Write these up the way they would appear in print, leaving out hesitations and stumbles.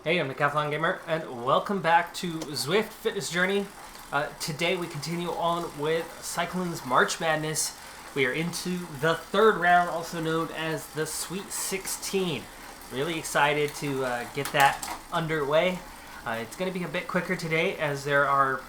Hey, I'm Decathlon Gamer, and welcome back to Zwift Fitness Journey. Today we continue on with cycling's March Madness. We are into the third round, also known as the Sweet 16. Really excited to get that underway. It's going to be a bit quicker today as there are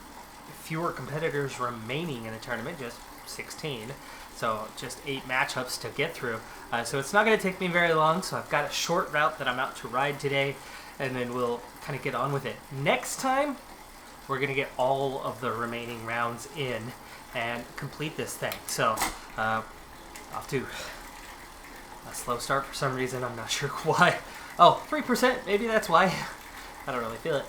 fewer competitors remaining in the tournament, just 16. So just 8 matchups to get through. So it's not going to take me very long, so I've got a short route that I'm out to ride today, and then we'll kind of get on with it. Next time, we're going to get all of the remaining rounds in and complete this thing. So, off to a slow start for some reason. I'm not sure why. Oh, 3%. Maybe that's why. I don't really feel it.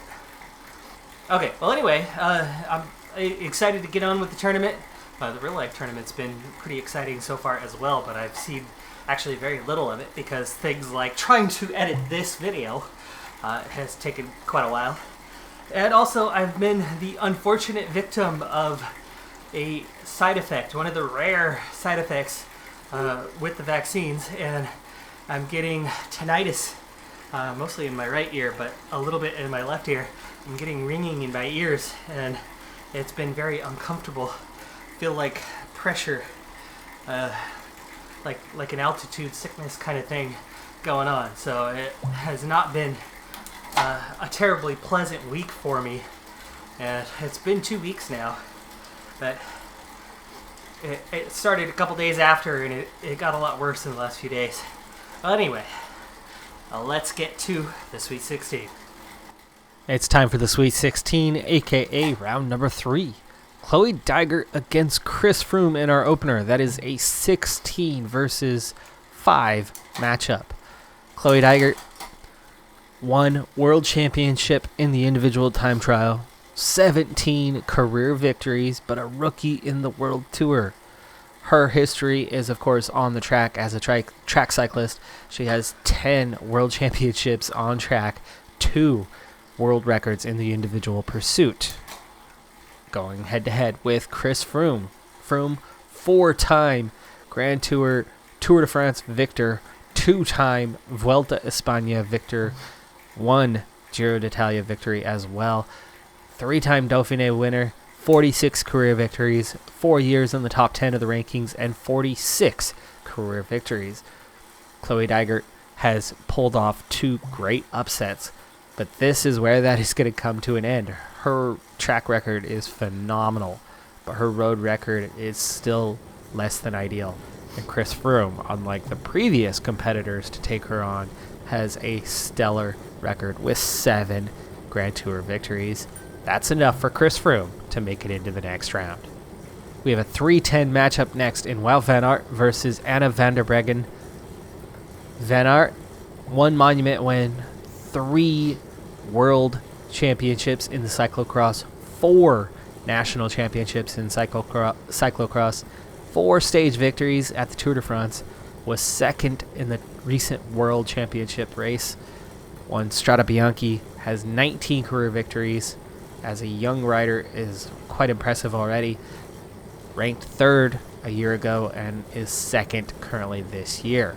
Okay, well anyway, I'm excited to get on with the tournament. The real life tournament's been pretty exciting so far as well, but I've seen actually very little of it because things like trying to edit this video has taken quite a while. And also, I've been the unfortunate victim of a side effect, one of the rare side effects with the vaccines, and I'm getting tinnitus, mostly in my right ear, but a little bit in my left ear. I'm getting ringing in my ears, and it's been very uncomfortable. I feel like pressure, like an altitude sickness kind of thing going on. So it has not been a terribly pleasant week for me, and it's been 2 weeks now, but it started a couple days after, and it got a lot worse in the last few days. Well, anyway, let's get to the Sweet 16. It's time for the Sweet 16, aka round number 3. Chloe Dyer against Chris Foome in our opener. That is a 16 versus 5 matchup. Chloe Dyer won world championship in the individual time trial, 17 career victories, but a rookie in the world tour. Her history is, of course, on the track as a track cyclist. She has 10 world championships on track, 2 world records in the individual pursuit. Going head-to-head with Chris Foome. Foome, 4-time Grand Tour, Tour de France victor, 2-time Vuelta España victor, 1 Giro d'Italia victory as well, 3-time Dauphiné winner, 46 career victories, 4 years in the top 10 of the rankings, and 46 career victories. Chloe Dyer has pulled off 2 great upsets, but this is where that is going to come to an end. Her track record is phenomenal, but her road record is still less than ideal. And Chris Foome, unlike the previous competitors to take her on, has a stellar record with 7 Grand Tour victories. That's enough for Chris Foome to make it into the next round. We have a 3-10 matchup next in Wout van Aert versus Anna van der Breggen. Van Aert, 1 monument win, 3 world championships in the cyclocross, 4 national championships in cyclocross, 4 stage victories at the Tour de France, was 2nd in the recent world championship race, won Strade Bianche, has 19 career victories. As a young rider is quite impressive already. Ranked 3rd a year ago and is 2nd currently this year.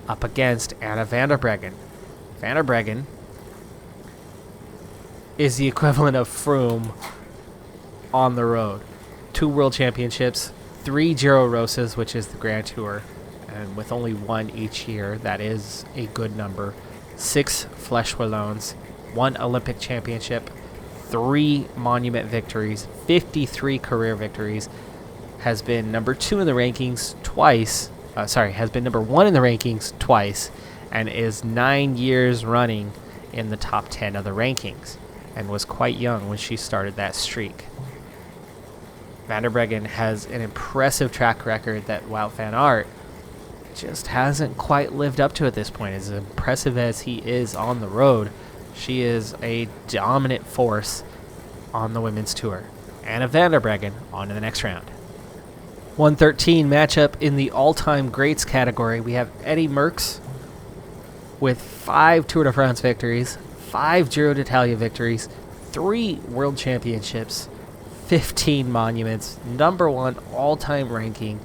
Up against Anna van der Breggen. Van der Breggen is the equivalent of Foome on the road. 2 world championships, 3 Giro Rosas, which is the Grand Tour, and with only 1 each year, that is a good number. 6 Flèche Wallonnes, 1 Olympic championship, 3 monument victories, 53 career victories, has been number 2 in the rankings twice, has been number 1 in the rankings twice, and is 9 years running in the top 10 of the rankings, and was quite young when she started that streak. Van der Breggen has an impressive track record that Wout van Aert just hasn't quite lived up to at this point. As impressive as he is on the road, she is a dominant force on the women's tour. Anna van der Breggen on to the next round. 113 matchup in the all-time greats category. We have Eddie Merckx with 5 Tour de France victories, 5 Giro d'Italia victories, 3 world championships, 15 monuments, number 1 all-time ranking,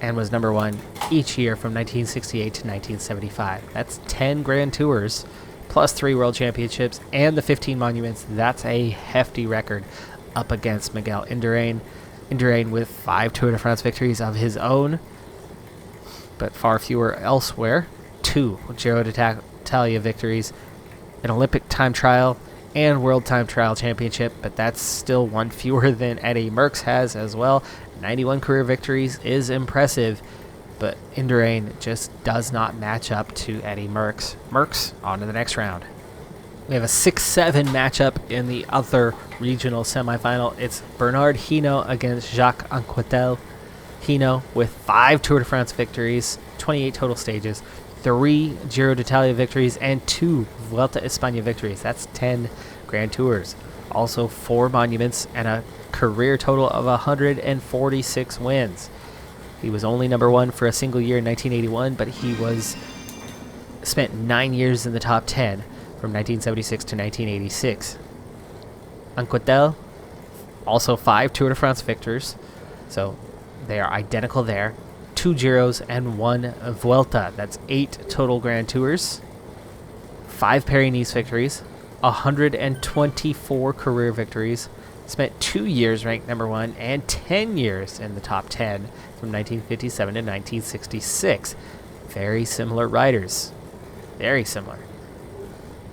and was number 1 each year from 1968 to 1975. That's 10 Grand Tours, plus 3 world championships, and the 15 monuments. That's a hefty record up against Miguel Indurain. Indurain with 5 Tour de France victories of his own, but far fewer elsewhere. 2 Giro d'Italia victories, an Olympic time trial, and World Time Trial Championship, but that's still 1 fewer than Eddie Merckx has as well. 91 career victories is impressive, but Indurain just does not match up to Eddie Merckx. Merckx, on to the next round. We have a 6-7 matchup in the other regional semifinal. It's Bernard Hinault against Jacques Anquetil. Hinault with 5 Tour de France victories, 28 total stages, 3 Giro d'Italia victories, and 2 Vuelta España victories. That's 10 Grand Tours. Also 4 monuments and a career total of 146 wins. He was only number 1 for a single year in 1981, but he spent 9 years in the top 10 from 1976 to 1986. Anquetil, also 5 Tour de France victors, so they are identical there. 2 Giros and 1 Vuelta. That's 8 total Grand Tours. 5 Pyrénées victories, 124 career victories. Spent 2 years ranked number 1 and 10 years in the top 10 from 1957 to 1966. Very similar riders. Very similar.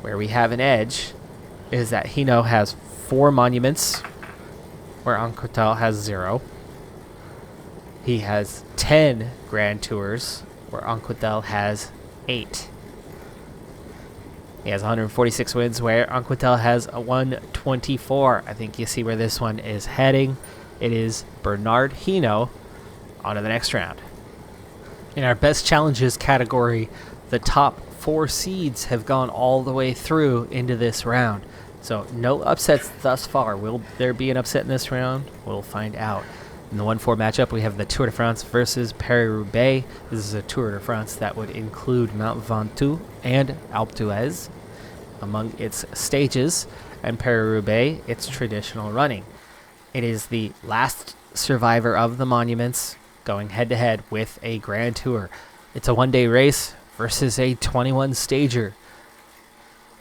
Where we have an edge is that Hinault has 4 monuments, where Anquetil has 0. He has 10 Grand Tours, where Anquetil has 8. He has 146 wins, where Anquetil has a 124. I think you see where this one is heading. It is Bernard Hinault. On to the next round. In our best challenges category, the top 4 seeds have gone all the way through into this round. So no upsets thus far. Will there be an upset in this round? We'll find out. In the 1-4 matchup, we have the Tour de France versus Paris-Roubaix. This is a Tour de France that would include Mont Ventoux and Alpe d'Huez among its stages, and Paris-Roubaix, its traditional running. It is the last survivor of the monuments going head-to-head with a Grand Tour. It's a 1-day race versus a 21-stager.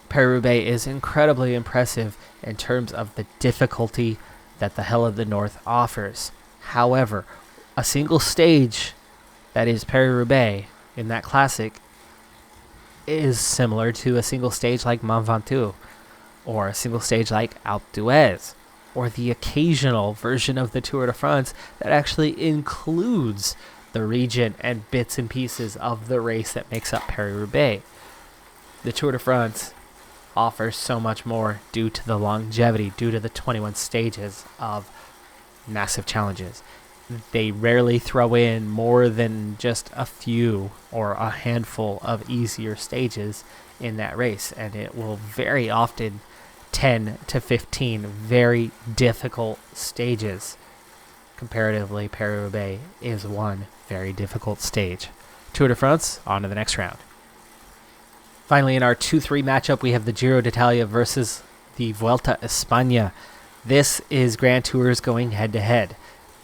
Paris-Roubaix is incredibly impressive in terms of the difficulty that the Hell of the North offers. However, a single stage that is Paris-Roubaix in that classic is similar to a single stage like Mont Ventoux, or a single stage like Alpe d'Huez, or the occasional version of the Tour de France that actually includes the region and bits and pieces of the race that makes up Paris-Roubaix. The Tour de France offers so much more due to the longevity, due to the 21 stages of massive challenges. They rarely throw in more than just a few or a handful of easier stages in that race, and it will very often 10 to 15 very difficult stages. Comparatively, Paris-Roubaix is one very difficult stage. Tour de France, on to the next round. Finally, in our 2-3 matchup, we have the Giro d'Italia versus the Vuelta España. This is Grand Tours going head-to-head.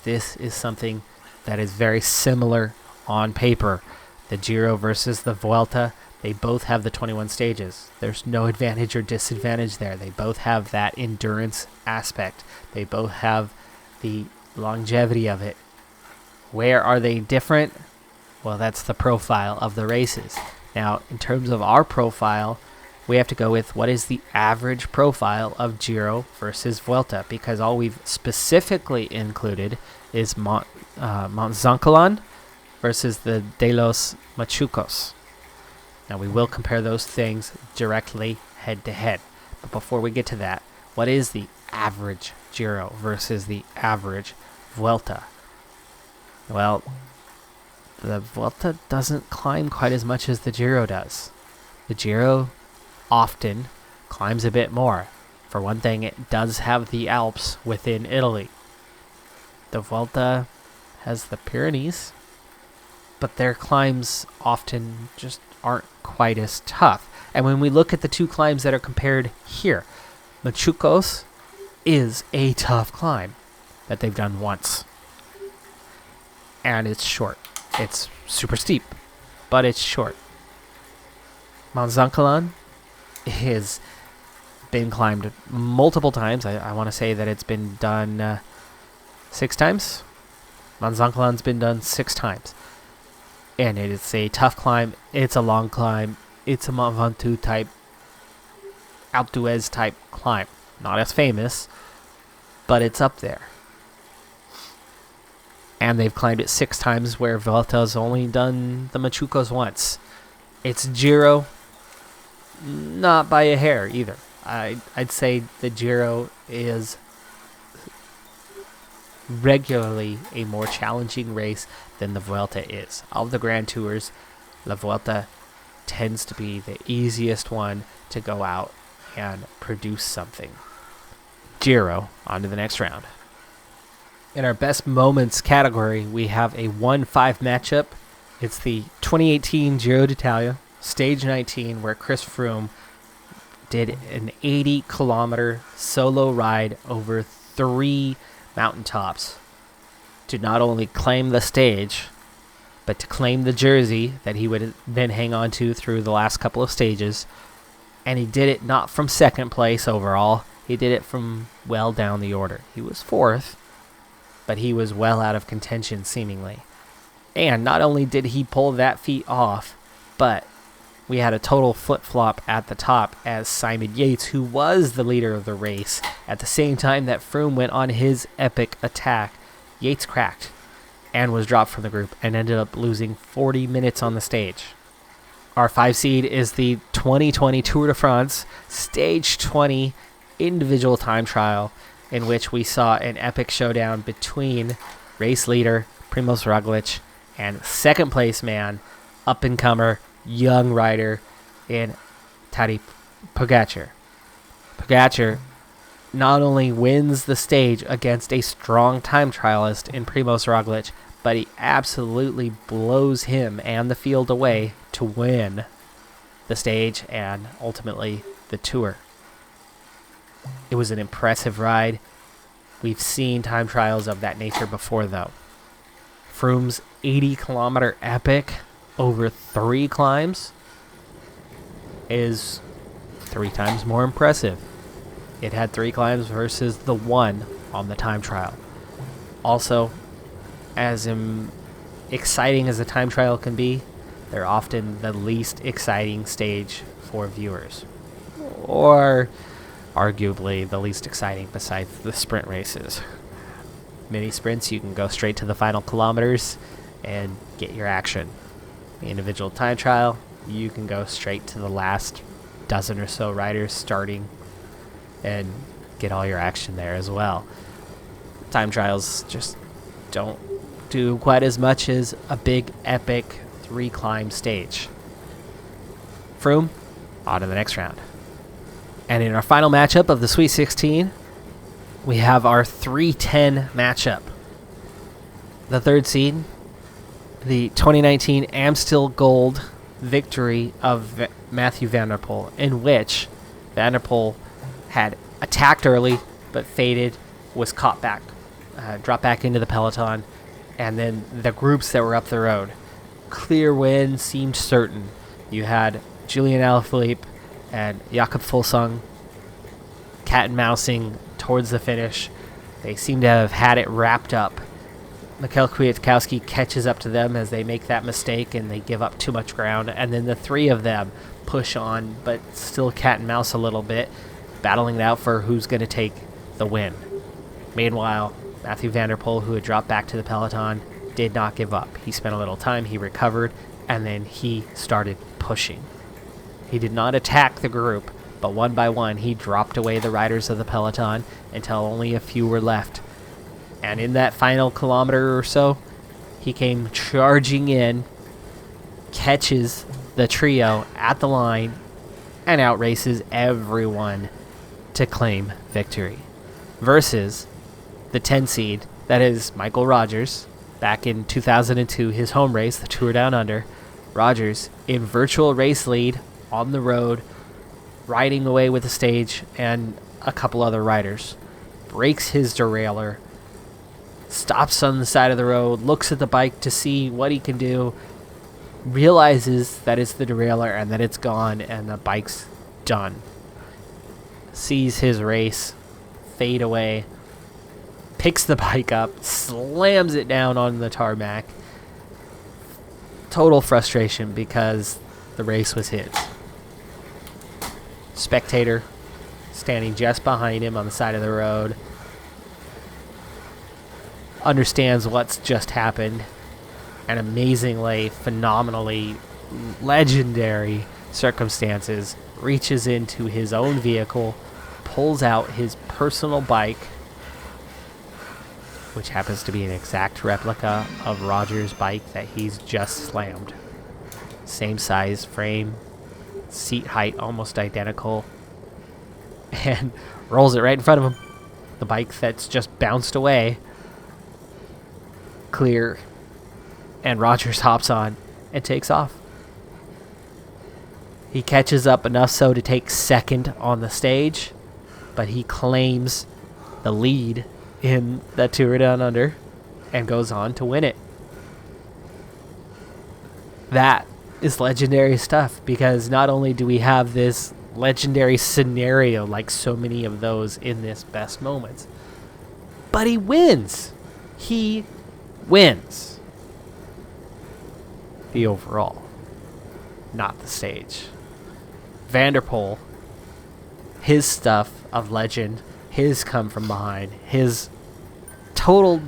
This is something that is very similar on paper. The Giro versus the Vuelta, they both have the 21 stages. There's no advantage or disadvantage there. They both have that endurance aspect. They both have the longevity of it. Where are they different? Well, that's the profile of the races. Now, in terms of our profile, we have to go with what is the average profile of Giro versus Vuelta, because all we've specifically included is Mont Zancolan versus the De los Machucos. Now, we will compare those things directly head-to-head. But before we get to that, what is the average Giro versus the average Vuelta? Well, the Vuelta doesn't climb quite as much as the Giro does. The Giro often climbs a bit more. For one thing, it does have the Alps within Italy. The Vuelta has the Pyrenees, but their climbs often just aren't quite as tough. And when we look at the two climbs that are compared here, Machucos is a tough climb that they've done once. And it's short. It's super steep, but it's short. Mont Zancolan has been climbed multiple times. I want to say that it's been done 6 times. Mont Zancolan's been done 6 times. And it is a tough climb. It's a long climb. It's a Mont Ventoux type, Alpe d'Huez type climb. Not as famous, but it's up there. And they've climbed it 6 times, where Vuelta's only done the Machucos once. It's Giro, not by a hair either. I'd say the Giro is regularly a more challenging race than the Vuelta is. Of the Grand Tours, the Vuelta tends to be the easiest one to go out and produce something. Giro, on to the next round. In our best moments category, we have a 1-5 matchup. It's the 2018 Giro d'Italia, stage 19, where Chris Froome did an 80-kilometer solo ride over 3 mountaintops to not only claim the stage, but to claim the jersey that he would then hang on to through the last couple of stages. And he did it not from second place overall. He did it from well down the order. He was 4th, but he was well out of contention seemingly. And not only did he pull that feat off, but we had a total flip-flop at the top as Simon Yates, who was the leader of the race, at the same time that Froome went on his epic attack, Yates cracked and was dropped from the group and ended up losing 40 minutes on the stage. Our 5 seed is the 2020 Tour de France Stage 20 individual time trial, in which we saw an epic showdown between race leader Primož Roglič and second place man, up-and-comer, young rider in Tadej Pogačar. Pogačar not only wins the stage against a strong time trialist in Primož Roglič, but he absolutely blows him and the field away to win the stage and ultimately the Tour. It was an impressive ride. We've seen time trials of that nature before, though. Froome's 80-kilometer epic over 3 climbs is 3 times more impressive. It had 3 climbs versus the 1 on the time trial. Also, as exciting as a time trial can be, they're often the least exciting stage for viewers. Or arguably the least exciting besides the sprint races. Mini sprints, you can go straight to the final kilometers and get your action. The individual time trial, you can go straight to the last dozen or so riders starting and get all your action there as well. Time trials just don't do quite as much as a big epic 3-climb stage. Froome, on to the next round. And in our final matchup of the Sweet 16, we have our 3-10 matchup. The 3rd seed, the 2019 Amstel Gold victory of Mathieu van der Poel, in which Van der Poel had attacked early but faded, was caught back, dropped back into the peloton, and then the groups that were up the road. Clear win seemed certain. You had Julian Alaphilippe and Jakob Fuglsang cat and mousing towards the finish. They seem to have had it wrapped up. Miguel Kwiatkowski catches up to them as they make that mistake and they give up too much ground, and then the 3 of them push on but still cat and mouse a little bit, battling it out for who's going to take the win. Meanwhile, Mathieu van der Poel, who had dropped back to the peloton, did not give up. He spent a little time, he recovered, and then he started pushing. He did not attack the group, but one by one he dropped away the riders of the peloton until only a few were left. And in that final kilometer or so, he came charging in, catches the trio at the line, and outraces everyone to claim victory. Versus the 10 seed, that is Michael Rogers, back in 2002, his home race, the Tour Down Under. Rogers in virtual race lead on the road, riding away with the stage and a couple other riders. Breaks his derailleur, stops on the side of the road, looks at the bike to see what he can do, realizes that it's the derailleur and that it's gone and the bike's done. Sees his race fade away, picks the bike up, slams it down on the tarmac. Total frustration because the race was his. Spectator standing just behind him on the side of the road understands what's just happened, and amazingly, phenomenally, legendary circumstances, reaches into his own vehicle, pulls out his personal bike, which happens to be an exact replica of Roger's bike that he's just slammed. Same size frame, seat height almost identical, and rolls it right in front of him. The bike that's just bounced away, clear, and Rogers hops on and takes off. He catches up enough so to take second on the stage, but he claims the lead in the Tour Down Under and goes on to win it. That is legendary stuff, because not only do we have this legendary scenario like so many of those in this best moments, but he wins. He wins the overall, not the stage. Van der Poel, his stuff of legend, his come from behind, his total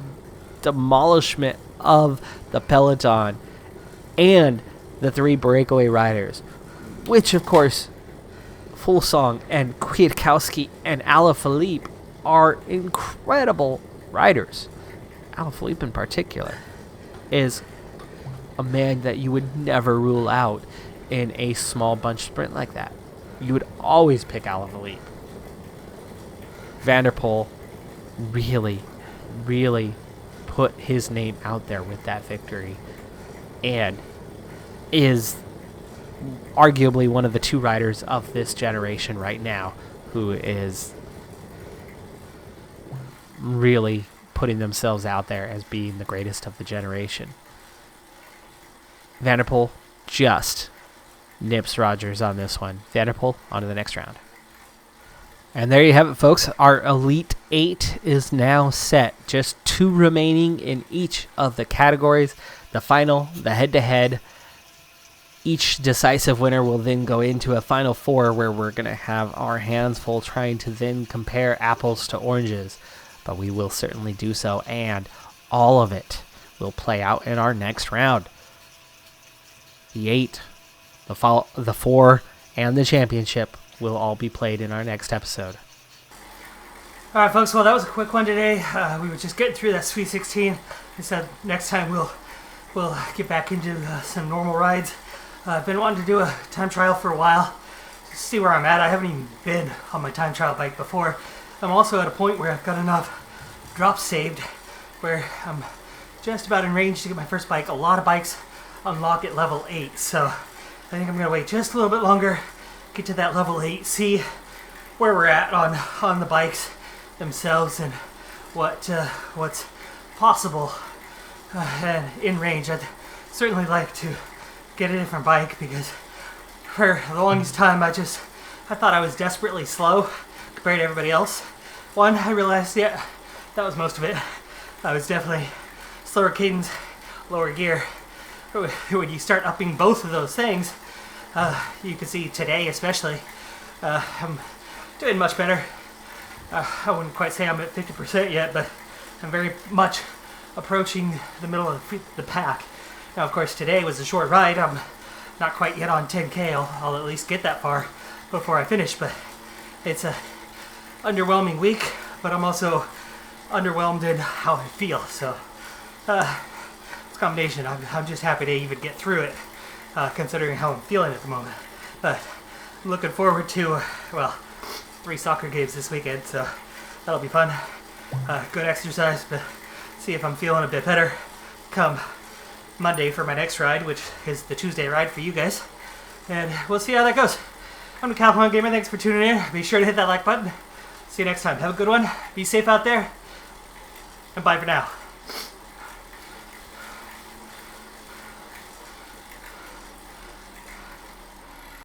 demolishment of the peloton and the three breakaway riders, which of course Fuglsang and Kwiatkowski and Alaphilippe are incredible riders. Alaphilippe in particular is a man that you would never rule out in a small bunch sprint like that. You would always pick Alaphilippe. Van der Poel really, really put his name out there with that victory, and is arguably one of the two riders of this generation right now who is really putting themselves out there as being the greatest of the generation. Van der Poel just nips Rogers on this one. Van der Poel on to the next round. And there you have it, folks. Our Elite 8 is now set. Just 2 remaining in each of the categories. The final, the head-to-head. Each decisive winner will then go into a final 4 where we're going to have our hands full trying to then compare apples to oranges. But we will certainly do so, and all of it will play out in our next round. The 8, the 4, and the championship will all be played in our next episode. All right, folks. Well, that was a quick one today. We were just getting through that Sweet 16. I said next time we'll get back into some normal rides. I've been wanting to do a time trial for a while to see where I'm at. I haven't even been on my time trial bike before. I'm also at a point where I've got enough drops saved where I'm just about in range to get my first bike. A lot of bikes unlock at level 8, so I think I'm going to wait just a little bit longer, get to that level 8, see where we're at on the bikes themselves and what's possible and in range. I'd certainly like to get a different bike because for the longest time I thought I was desperately slow compared to everybody else. One, I realized, that was most of it. I was definitely slower cadence, lower gear. When you start upping both of those things, you can see today especially, I'm doing much better. I wouldn't quite say I'm at 50% yet, but I'm very much approaching the middle of the pack. Now, of course, today was a short ride. I'm not quite yet on 10K. I'll at least get that far before I finish, but it's a underwhelming week, but I'm also underwhelmed in how I feel. So it's a combination. I'm just happy to even get through it, considering how I'm feeling at the moment. But I'm looking forward to, 3 soccer games this weekend, so that'll be fun. Good exercise, but see if I'm feeling a bit better come Monday for my next ride, which is the Tuesday ride for you guys. And we'll see how that goes. I'm the Decathlon Gamer. Thanks for tuning in. Be sure to hit that like button. See you next time. Have a good one. Be safe out there. And bye for now.